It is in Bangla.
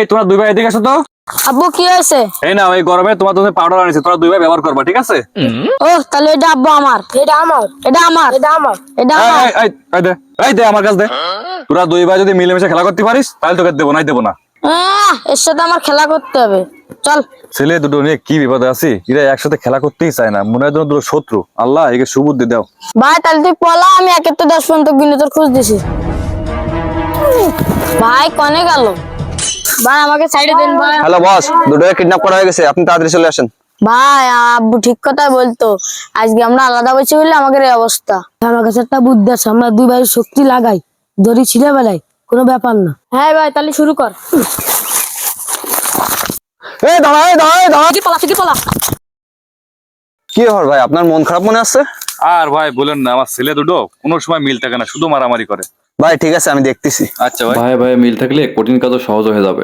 তোমরা দুই ভাই এদিকে আসো তো। আব্বু কি হয়েছে? এই না, এই গরমে তোমার জন্য পাউডার আনিছি, তোমরা দুই ভাই ব্যবহার করবা, ঠিক আছে? ও তাহলে এটা আব্বু আমার, এটা আমার, এটা আমার, এটা আমার, এটা এই, আমার। এই, এই দে, এই দে আমার কাছে দে। তোরা দুই ভাই যদি মিলেমিশে খেলা করতে পারিস তাহলে তোকে দেবো, নাই দেবো না। এর সাথে আমার খেলা করতে হবে, চল। ছেলে দুটো নিয়ে কি বিপদে আছি, এরা একসাথে খেলা করতেই চায় না, মনে হয় দুটো শত্রু। আল্লাহ একে সুবুদ্ধি দাও। ভাই তাহলে তুই পলা, আমি 1 থেকে 10 পর্যন্ত গিনে তোর খোঁজ দিছি। ভাই কনে গেল? ভাই আমাকে সাইডে দেন ভাই। হ্যালো বস, দুটোকে কিডন্যাপ করা হয়ে গেছে, আপনি তাড়াতাড়ি চলে আসেন। ভাই আব্বু ঠিক কথাই বলতো, আজকে আমরা আলাদা বসে হইলে আমাদের এই অবস্থা। আমার কাছে একটা বুদ্ধি আছে, আমরা দুই ভাই শক্তি লাগাই, দড়ি ছিঁড়ে বেলাই, কোনো ব্যাপার না। হ্যাঁ ভাই তাহলে শুরু কর। এই দাঁড়া, এই দাঁড়া, এই দাঁড়া। কি পলা। কি ব্যাপার ভাই, আপনার মন খারাপ মনে আছে? আর ভাই বলেন না, আমার ছেলে দুটো কোনো সময় মিল থাকে না, শুধু মারামারি করে। ভাই ঠিক আছে, আমি দেখতেছি। আচ্ছা ভাই। ভাই মিল থাকলে কঠিন কাজও সহজ হয়ে যাবে।